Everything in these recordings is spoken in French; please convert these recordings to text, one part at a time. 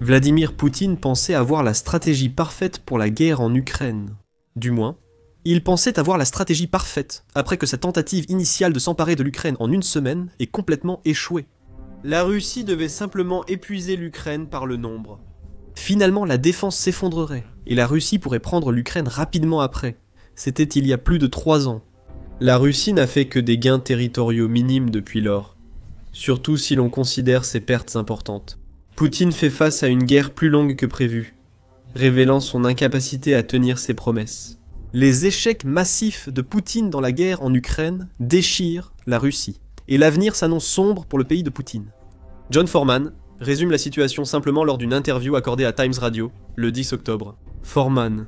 Vladimir Poutine pensait avoir la stratégie parfaite pour la guerre en Ukraine. Du moins, il pensait avoir la stratégie parfaite, après que sa tentative initiale de s'emparer de l'Ukraine en une semaine ait complètement échoué. La Russie devait simplement épuiser l'Ukraine par le nombre. Finalement, la défense s'effondrerait, et la Russie pourrait prendre l'Ukraine rapidement après. C'était il y a plus de 3 ans. La Russie n'a fait que des gains territoriaux minimes depuis lors, surtout si l'on considère ses pertes importantes. Poutine fait face à une guerre plus longue que prévu, révélant son incapacité à tenir ses promesses. Les échecs massifs de Poutine dans la guerre en Ukraine déchirent la Russie, et l'avenir s'annonce sombre pour le pays de Poutine. John Foreman résume la situation simplement lors d'une interview accordée à Times Radio, le 10 octobre. Foreman,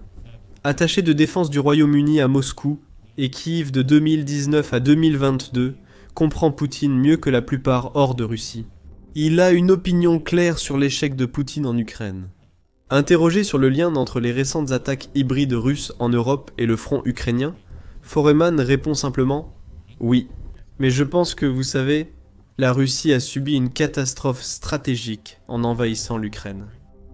attaché de défense du Royaume-Uni à Moscou, et Kiev de 2019 à 2022, comprend Poutine mieux que la plupart hors de Russie. Il a une opinion claire sur l'échec de Poutine en Ukraine. Interrogé sur le lien entre les récentes attaques hybrides russes en Europe et le front ukrainien, Foreman répond simplement « Oui, mais je pense que, vous savez, la Russie a subi une catastrophe stratégique en envahissant l'Ukraine. »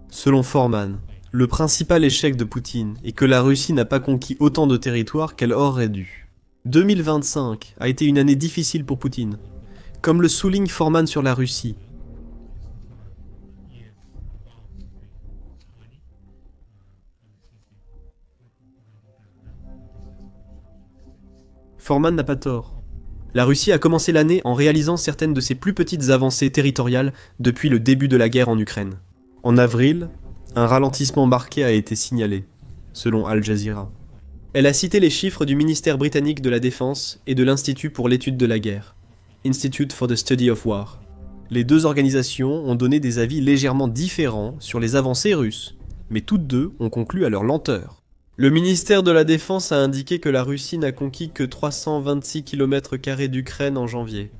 Selon Foreman, le principal échec de Poutine est que la Russie n'a pas conquis autant de territoires qu'elle aurait dû. 2025 a été une année difficile pour Poutine. Comme le souligne Foreman sur la Russie, Foreman n'a pas tort. La Russie a commencé l'année en réalisant certaines de ses plus petites avancées territoriales depuis le début de la guerre en Ukraine. En avril, un ralentissement marqué a été signalé, selon Al Jazeera. Elle a cité les chiffres du ministère britannique de la Défense et de l'Institut pour l'étude de la guerre, Institute for the Study of War. Les deux organisations ont donné des avis légèrement différents sur les avancées russes, mais toutes deux ont conclu à leur lenteur. Le ministère de la Défense a indiqué que la Russie n'a conquis que 326 km² d'Ukraine en janvier.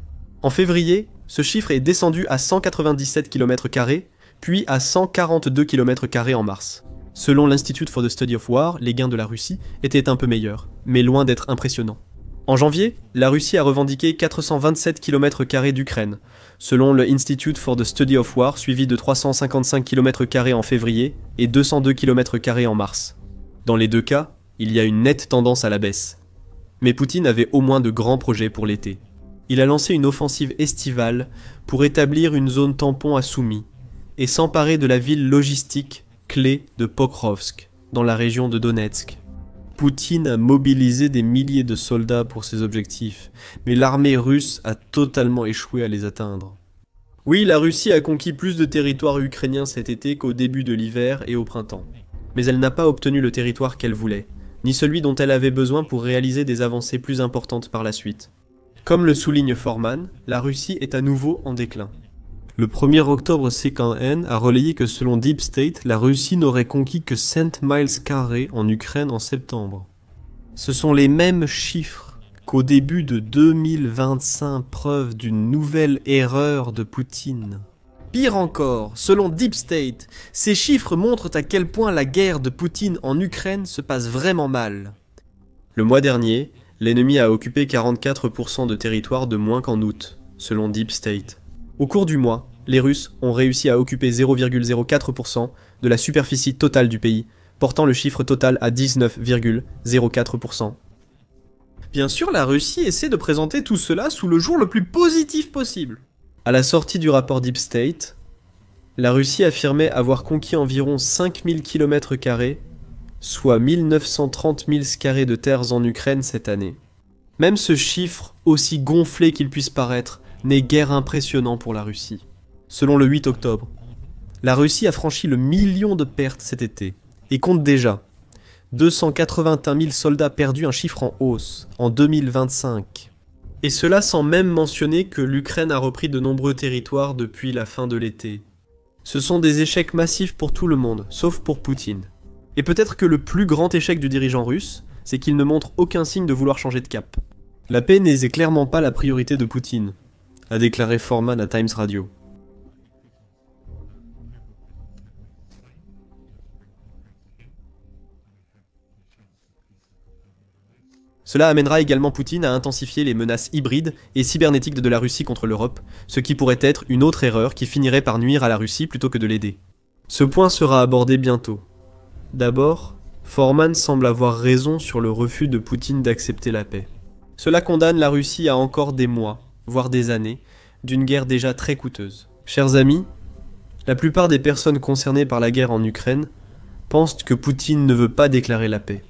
En février, ce chiffre est descendu à 197 km², puis à 142 km² en mars. Selon l'Institute for the Study of War, les gains de la Russie étaient un peu meilleurs, mais loin d'être impressionnants. En janvier, la Russie a revendiqué 427 km² d'Ukraine, selon le Institute for the Study of War, suivi de 355 km² en février et 202 km² en mars. Dans les deux cas, il y a une nette tendance à la baisse. Mais Poutine avait au moins de grands projets pour l'été. Il a lancé une offensive estivale pour établir une zone tampon à Soumy et s'emparer de la ville logistique clé de Pokrovsk, dans la région de Donetsk. Poutine a mobilisé des milliers de soldats pour ses objectifs, mais l'armée russe a totalement échoué à les atteindre. Oui, la Russie a conquis plus de territoires ukrainiens cet été qu'au début de l'hiver et au printemps. Mais elle n'a pas obtenu le territoire qu'elle voulait, ni celui dont elle avait besoin pour réaliser des avancées plus importantes par la suite. Comme le souligne Foreman, la Russie est à nouveau en déclin. Le 1er octobre, CNN a relayé que selon Deep State, la Russie n'aurait conquis que 100 miles carrés en Ukraine en septembre. Ce sont les mêmes chiffres qu'au début de 2025, preuve d'une nouvelle erreur de Poutine. Pire encore, selon Deep State, ces chiffres montrent à quel point la guerre de Poutine en Ukraine se passe vraiment mal. Le mois dernier, l'ennemi a occupé 44% de territoire de moins qu'en août, selon Deep State. Au cours du mois, les Russes ont réussi à occuper 0,04% de la superficie totale du pays, portant le chiffre total à 19,04%. Bien sûr, la Russie essaie de présenter tout cela sous le jour le plus positif possible. À la sortie du rapport Deep State, la Russie affirmait avoir conquis environ 5000 km², soit 1930 milles carrés de terres en Ukraine cette année. Même ce chiffre, aussi gonflé qu'il puisse paraître, n'est guère impressionnant pour la Russie. Selon le 8 octobre, la Russie a franchi le million de pertes cet été, et compte déjà 281 000 soldats perdus, un chiffre en hausse, en 2025. Et cela sans même mentionner que l'Ukraine a repris de nombreux territoires depuis la fin de l'été. Ce sont des échecs massifs pour tout le monde, sauf pour Poutine. Et peut-être que le plus grand échec du dirigeant russe, c'est qu'il ne montre aucun signe de vouloir changer de cap. La paix n'est clairement pas la priorité de Poutine, a déclaré Foreman à Times Radio. Cela amènera également Poutine à intensifier les menaces hybrides et cybernétiques de la Russie contre l'Europe, ce qui pourrait être une autre erreur qui finirait par nuire à la Russie plutôt que de l'aider. Ce point sera abordé bientôt. D'abord, Foreman semble avoir raison sur le refus de Poutine d'accepter la paix. Cela condamne la Russie à encore des mois, voire des années, d'une guerre déjà très coûteuse. Chers amis, la plupart des personnes concernées par la guerre en Ukraine pensent que Poutine ne veut pas déclarer la paix.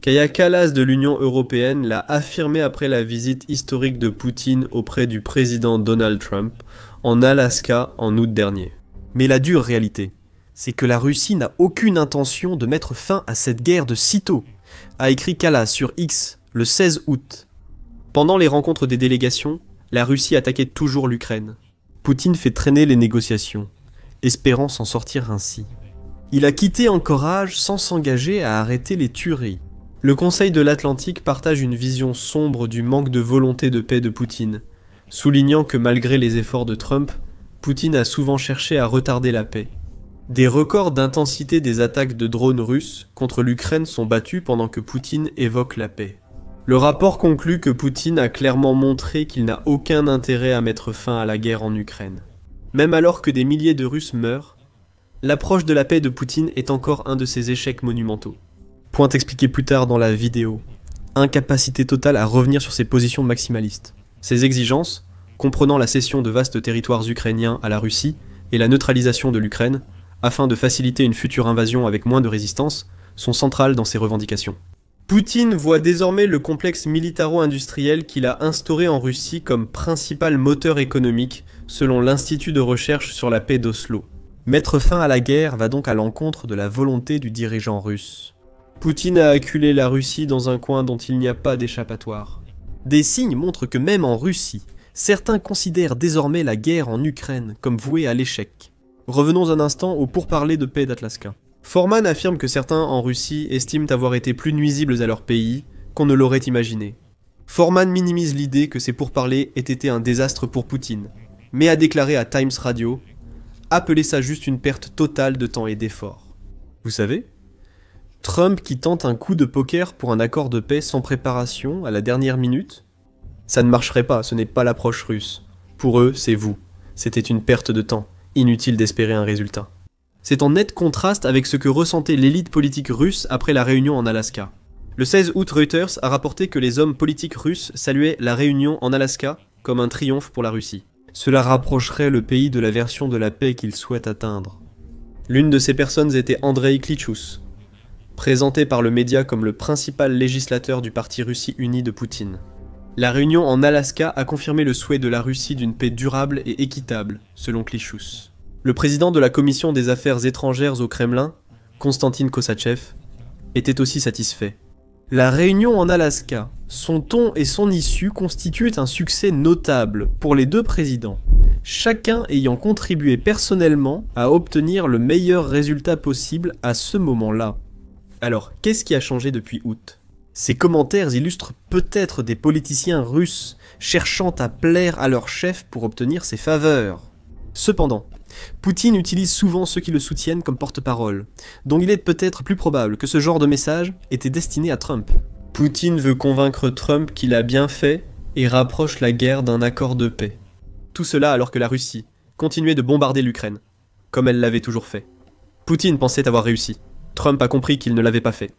Kaja Kallas de l'Union européenne l'a affirmé après la visite historique de Poutine auprès du président Donald Trump en Alaska en août dernier. Mais la dure réalité, c'est que la Russie n'a aucune intention de mettre fin à cette guerre de sitôt, a écrit Kallas sur X le 16 août. Pendant les rencontres des délégations, la Russie attaquait toujours l'Ukraine. Poutine fait traîner les négociations, espérant s'en sortir ainsi. Il a quitté Anchorage sans s'engager à arrêter les tueries. Le Conseil de l'Atlantique partage une vision sombre du manque de volonté de paix de Poutine, soulignant que malgré les efforts de Trump, Poutine a souvent cherché à retarder la paix. Des records d'intensité des attaques de drones russes contre l'Ukraine sont battus pendant que Poutine évoque la paix. Le rapport conclut que Poutine a clairement montré qu'il n'a aucun intérêt à mettre fin à la guerre en Ukraine. Même alors que des milliers de Russes meurent, l'approche de la paix de Poutine est encore un de ses échecs monumentaux. Point expliqué plus tard dans la vidéo. Incapacité totale à revenir sur ses positions maximalistes. Ses exigences, comprenant la cession de vastes territoires ukrainiens à la Russie et la neutralisation de l'Ukraine, afin de faciliter une future invasion avec moins de résistance, sont centrales dans ses revendications. Poutine voit désormais le complexe militaro-industriel qu'il a instauré en Russie comme principal moteur économique, selon l'Institut de recherche sur la paix d'Oslo. Mettre fin à la guerre va donc à l'encontre de la volonté du dirigeant russe. Poutine a acculé la Russie dans un coin dont il n'y a pas d'échappatoire. Des signes montrent que même en Russie, certains considèrent désormais la guerre en Ukraine comme vouée à l'échec. Revenons un instant aux pourparlers de paix d'Atlaska. Foreman affirme que certains en Russie estiment avoir été plus nuisibles à leur pays qu'on ne l'aurait imaginé. Foreman minimise l'idée que ces pourparlers aient été un désastre pour Poutine, mais a déclaré à Times Radio « Appelez ça juste une perte totale de temps et d'efforts ». Vous savez, Trump qui tente un coup de poker pour un accord de paix sans préparation à la dernière minute, ça ne marcherait pas, ce n'est pas l'approche russe. Pour eux, c'est vous. C'était une perte de temps, inutile d'espérer un résultat. C'est en net contraste avec ce que ressentait l'élite politique russe après la réunion en Alaska. Le 16 août, Reuters a rapporté que les hommes politiques russes saluaient la réunion en Alaska comme un triomphe pour la Russie. Cela rapprocherait le pays de la version de la paix qu'ils souhaitent atteindre. L'une de ces personnes était Andrei Klitschous, présenté par le média comme le principal législateur du parti Russie Unie de Poutine. La réunion en Alaska a confirmé le souhait de la Russie d'une paix durable et équitable, selon Klitschous. Le président de la commission des affaires étrangères au Kremlin, Konstantin Kosachev, était aussi satisfait. La réunion en Alaska, son ton et son issue constituent un succès notable pour les deux présidents, chacun ayant contribué personnellement à obtenir le meilleur résultat possible à ce moment-là. Alors, qu'est-ce qui a changé depuis août ? Ces commentaires illustrent peut-être des politiciens russes cherchant à plaire à leur chef pour obtenir ses faveurs. Cependant, Poutine utilise souvent ceux qui le soutiennent comme porte-parole, donc il est peut-être plus probable que ce genre de message était destiné à Trump. Poutine veut convaincre Trump qu'il a bien fait et rapproche la guerre d'un accord de paix. Tout cela alors que la Russie continuait de bombarder l'Ukraine, comme elle l'avait toujours fait. Poutine pensait avoir réussi. Trump a compris qu'il ne l'avait pas fait.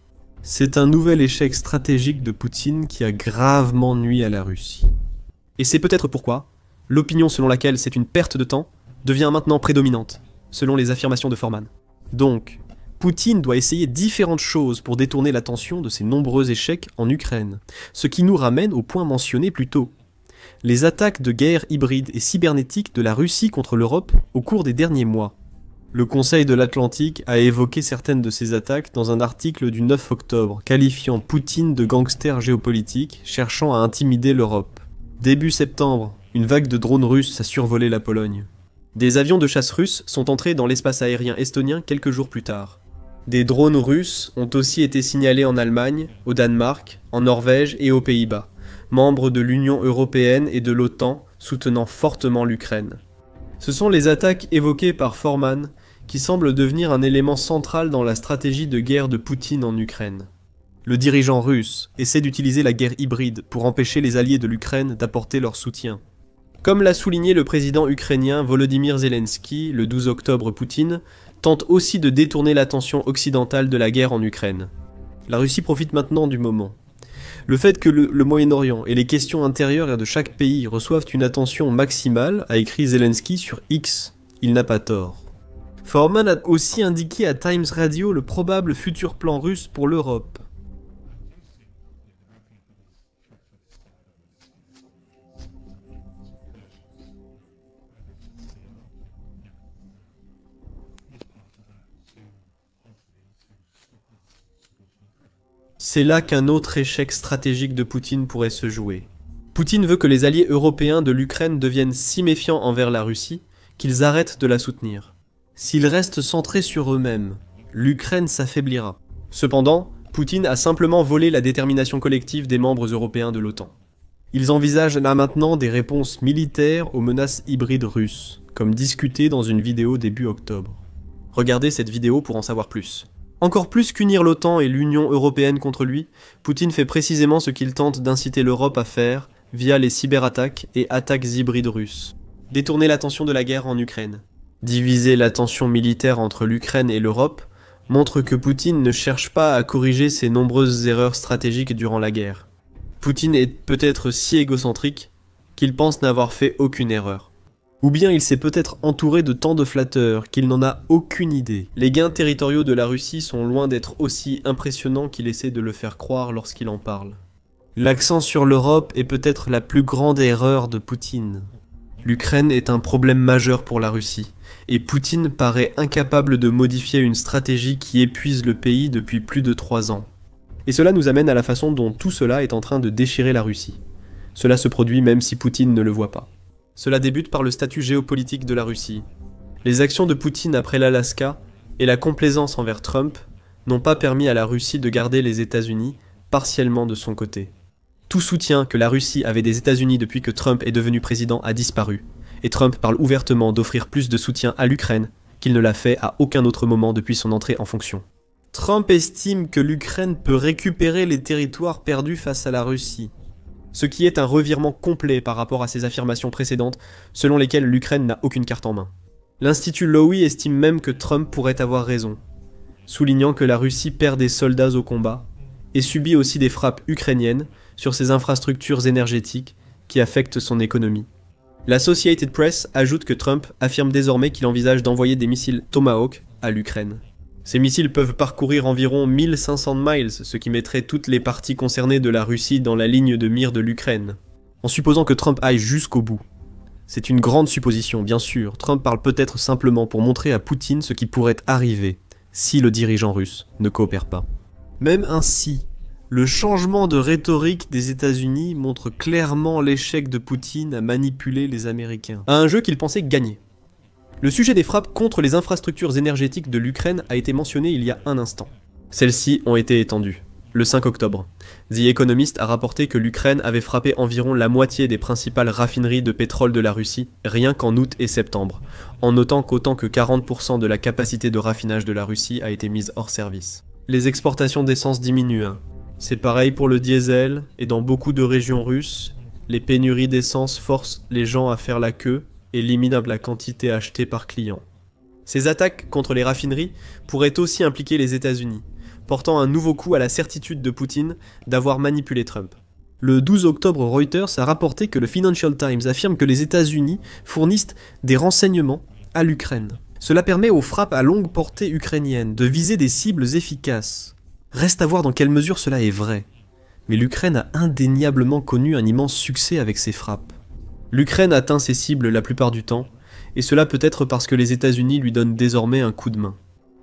C'est un nouvel échec stratégique de Poutine qui a gravement nui à la Russie. Et c'est peut-être pourquoi l'opinion selon laquelle c'est une perte de temps devient maintenant prédominante, selon les affirmations de Foreman. Donc, Poutine doit essayer différentes choses pour détourner l'attention de ses nombreux échecs en Ukraine, ce qui nous ramène au point mentionné plus tôt. Les attaques de guerre hybride et cybernétique de la Russie contre l'Europe au cours des derniers mois. Le Conseil de l'Atlantique a évoqué certaines de ces attaques dans un article du 9 octobre, qualifiant Poutine de gangster géopolitique cherchant à intimider l'Europe. Début septembre, une vague de drones russes a survolé la Pologne. Des avions de chasse russes sont entrés dans l'espace aérien estonien quelques jours plus tard. Des drones russes ont aussi été signalés en Allemagne, au Danemark, en Norvège et aux Pays-Bas, membres de l'Union européenne et de l'OTAN soutenant fortement l'Ukraine. Ce sont les attaques évoquées par Foreman qui semblent devenir un élément central dans la stratégie de guerre de Poutine en Ukraine. Le dirigeant russe essaie d'utiliser la guerre hybride pour empêcher les alliés de l'Ukraine d'apporter leur soutien. Comme l'a souligné le président ukrainien Volodymyr Zelensky le 12 octobre, Poutine tente aussi de détourner l'attention occidentale de la guerre en Ukraine. La Russie profite maintenant du moment. Le fait que le Moyen-Orient et les questions intérieures de chaque pays reçoivent une attention maximale, a écrit Zelensky sur X, il n'a pas tort. Foreman a aussi indiqué à Times Radio le probable futur plan russe pour l'Europe. C'est là qu'un autre échec stratégique de Poutine pourrait se jouer. Poutine veut que les alliés européens de l'Ukraine deviennent si méfiants envers la Russie qu'ils arrêtent de la soutenir. S'ils restent centrés sur eux-mêmes, l'Ukraine s'affaiblira. Cependant, Poutine a simplement volé la détermination collective des membres européens de l'OTAN. Ils envisagent là maintenant des réponses militaires aux menaces hybrides russes, comme discuté dans une vidéo début octobre. Regardez cette vidéo pour en savoir plus. Encore plus qu'unir l'OTAN et l'Union européenne contre lui, Poutine fait précisément ce qu'il tente d'inciter l'Europe à faire via les cyberattaques et attaques hybrides russes. Détourner l'attention de la guerre en Ukraine. Diviser l'attention militaire entre l'Ukraine et l'Europe montre que Poutine ne cherche pas à corriger ses nombreuses erreurs stratégiques durant la guerre. Poutine est peut-être si égocentrique qu'il pense n'avoir fait aucune erreur. Ou bien il s'est peut-être entouré de tant de flatteurs qu'il n'en a aucune idée. Les gains territoriaux de la Russie sont loin d'être aussi impressionnants qu'il essaie de le faire croire lorsqu'il en parle. L'accent sur l'Europe est peut-être la plus grande erreur de Poutine. L'Ukraine est un problème majeur pour la Russie, et Poutine paraît incapable de modifier une stratégie qui épuise le pays depuis plus de 3 ans. Et cela nous amène à la façon dont tout cela est en train de déchirer la Russie. Cela se produit même si Poutine ne le voit pas. Cela débute par le statut géopolitique de la Russie. Les actions de Poutine après l'Alaska et la complaisance envers Trump n'ont pas permis à la Russie de garder les États-Unis partiellement de son côté. Tout soutien que la Russie avait des États-Unis depuis que Trump est devenu président a disparu, et Trump parle ouvertement d'offrir plus de soutien à l'Ukraine qu'il ne l'a fait à aucun autre moment depuis son entrée en fonction. Trump estime que l'Ukraine peut récupérer les territoires perdus face à la Russie, ce qui est un revirement complet par rapport à ses affirmations précédentes selon lesquelles l'Ukraine n'a aucune carte en main. L'Institut Lowy estime même que Trump pourrait avoir raison, soulignant que la Russie perd des soldats au combat et subit aussi des frappes ukrainiennes sur ses infrastructures énergétiques qui affectent son économie. L'Associated Press ajoute que Trump affirme désormais qu'il envisage d'envoyer des missiles Tomahawk à l'Ukraine. Ces missiles peuvent parcourir environ 1500 miles, ce qui mettrait toutes les parties concernées de la Russie dans la ligne de mire de l'Ukraine. En supposant que Trump aille jusqu'au bout. C'est une grande supposition, bien sûr. Trump parle peut-être simplement pour montrer à Poutine ce qui pourrait arriver si le dirigeant russe ne coopère pas. Même ainsi, le changement de rhétorique des États-Unis montre clairement l'échec de Poutine à manipuler les Américains, à un jeu qu'il pensait gagner. Le sujet des frappes contre les infrastructures énergétiques de l'Ukraine a été mentionné il y a un instant. Celles-ci ont été étendues. Le 5 octobre, The Economist a rapporté que l'Ukraine avait frappé environ la moitié des principales raffineries de pétrole de la Russie, rien qu'en août et septembre, en notant qu'autant que 40% de la capacité de raffinage de la Russie a été mise hors service. Les exportations d'essence diminuent. C'est pareil pour le diesel, et dans beaucoup de régions russes, les pénuries d'essence forcent les gens à faire la queue et limitent la quantité achetée par client. Ces attaques contre les raffineries pourraient aussi impliquer les États-Unis, portant un nouveau coup à la certitude de Poutine d'avoir manipulé Trump. Le 12 octobre, Reuters a rapporté que le Financial Times affirme que les États-Unis fournissent des renseignements à l'Ukraine. Cela permet aux frappes à longue portée ukrainiennes de viser des cibles efficaces. Reste à voir dans quelle mesure cela est vrai. Mais l'Ukraine a indéniablement connu un immense succès avec ses frappes. L'Ukraine atteint ses cibles la plupart du temps, et cela peut être parce que les États-Unis lui donnent désormais un coup de main.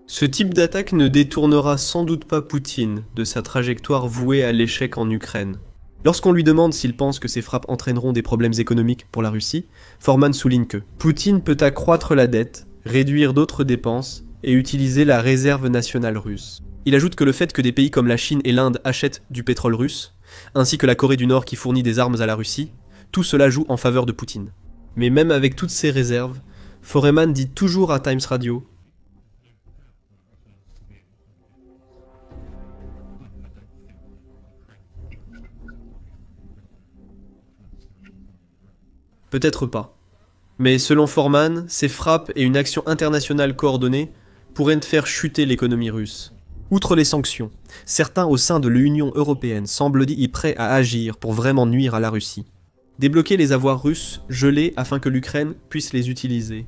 Ce type d'attaque ne détournera sans doute pas Poutine de sa trajectoire vouée à l'échec en Ukraine. Lorsqu'on lui demande s'il pense que ces frappes entraîneront des problèmes économiques pour la Russie, Foreman souligne que Poutine peut accroître la dette, réduire d'autres dépenses et utiliser la réserve nationale russe. Il ajoute que le fait que des pays comme la Chine et l'Inde achètent du pétrole russe, ainsi que la Corée du Nord qui fournit des armes à la Russie, tout cela joue en faveur de Poutine. Mais même avec toutes ces réserves, Foreman dit toujours à Times Radio peut-être pas. Mais selon Foreman, ces frappes et une action internationale coordonnée pourrait faire chuter l'économie russe. Outre les sanctions, certains au sein de l'Union européenne semblent y prêts à agir pour vraiment nuire à la Russie. Débloquer les avoirs russes gelés afin que l'Ukraine puisse les utiliser.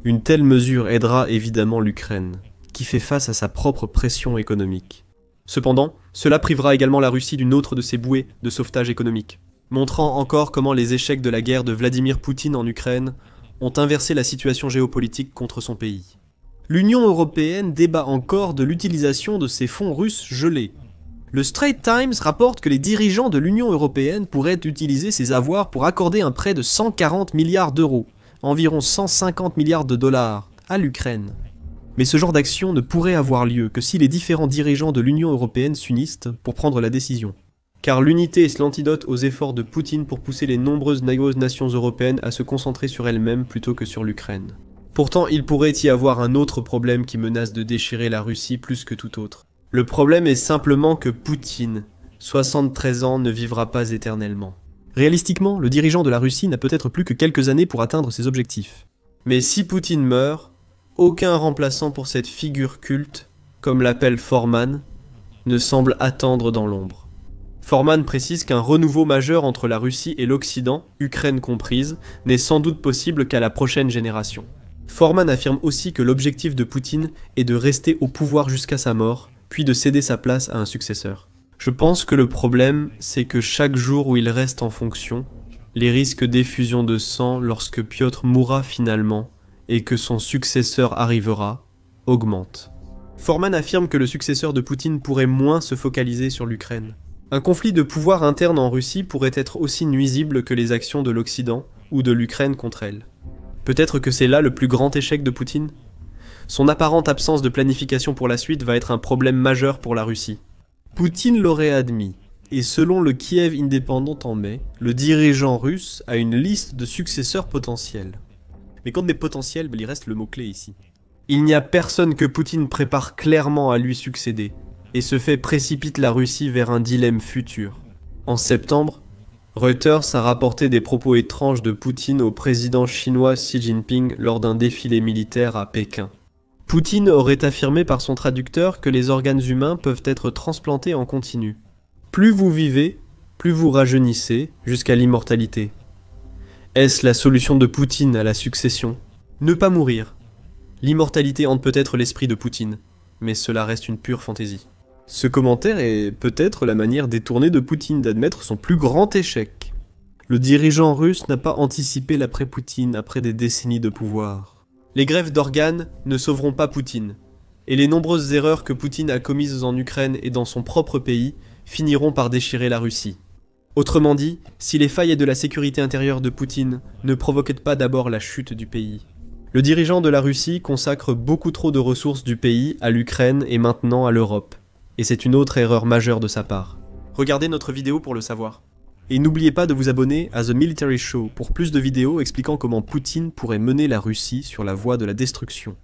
Une telle mesure aidera évidemment l'Ukraine, qui fait face à sa propre pression économique. Cependant, cela privera également la Russie d'une autre de ses bouées de sauvetage économique, montrant encore comment les échecs de la guerre de Vladimir Poutine en Ukraine ont inversé la situation géopolitique contre son pays. L'Union européenne débat encore de l'utilisation de ces fonds russes gelés. Le Straits Times rapporte que les dirigeants de l'Union européenne pourraient utiliser ces avoirs pour accorder un prêt de 140 milliards d'euros, environ 150 milliards de dollars, à l'Ukraine. Mais ce genre d'action ne pourrait avoir lieu que si les différents dirigeants de l'Union européenne s'unissent pour prendre la décision. Car l'unité est l'antidote aux efforts de Poutine pour pousser les nombreuses nations européennes à se concentrer sur elles-mêmes plutôt que sur l'Ukraine. Pourtant, il pourrait y avoir un autre problème qui menace de déchirer la Russie plus que tout autre. Le problème est simplement que Poutine, 73 ans, ne vivra pas éternellement. Réalistiquement, le dirigeant de la Russie n'a peut-être plus que quelques années pour atteindre ses objectifs. Mais si Poutine meurt, aucun remplaçant pour cette figure culte, comme l'appelle Foreman, ne semble attendre dans l'ombre. Foreman précise qu'un renouveau majeur entre la Russie et l'Occident, Ukraine comprise, n'est sans doute possible qu'à la prochaine génération. Foreman affirme aussi que l'objectif de Poutine est de rester au pouvoir jusqu'à sa mort, puis de céder sa place à un successeur. Je pense que le problème, c'est que chaque jour où il reste en fonction, les risques d'effusion de sang lorsque Piotr mourra finalement et que son successeur arrivera, augmentent. Foreman affirme que le successeur de Poutine pourrait moins se focaliser sur l'Ukraine. Un conflit de pouvoir interne en Russie pourrait être aussi nuisible que les actions de l'Occident ou de l'Ukraine contre elle. Peut-être que c'est là le plus grand échec de Poutine ? Son apparente absence de planification pour la suite va être un problème majeur pour la Russie. Poutine l'aurait admis, et selon le Kiev Independent en mai, le dirigeant russe a une liste de successeurs potentiels. Mais quand on dit potentiel, il reste le mot-clé ici. Il n'y a personne que Poutine prépare clairement à lui succéder, et ce fait précipite la Russie vers un dilemme futur. En septembre, Reuters a rapporté des propos étranges de Poutine au président chinois Xi Jinping lors d'un défilé militaire à Pékin. Poutine aurait affirmé par son traducteur que les organes humains peuvent être transplantés en continu. Plus vous vivez, plus vous rajeunissez, jusqu'à l'immortalité. Est-ce la solution de Poutine à la succession ? Ne pas mourir. L'immortalité hante peut-être l'esprit de Poutine, mais cela reste une pure fantaisie. Ce commentaire est peut-être la manière détournée de Poutine d'admettre son plus grand échec. Le dirigeant russe n'a pas anticipé l'après-Poutine après des décennies de pouvoir. Les greffes d'organes ne sauveront pas Poutine, et les nombreuses erreurs que Poutine a commises en Ukraine et dans son propre pays finiront par déchirer la Russie. Autrement dit, si les failles de la sécurité intérieure de Poutine ne provoquaient pas d'abord la chute du pays. Le dirigeant de la Russie consacre beaucoup trop de ressources du pays à l'Ukraine et maintenant à l'Europe. Et c'est une autre erreur majeure de sa part. Regardez notre vidéo pour le savoir. Et n'oubliez pas de vous abonner à The Military Show pour plus de vidéos expliquant comment Poutine pourrait mener la Russie sur la voie de la destruction.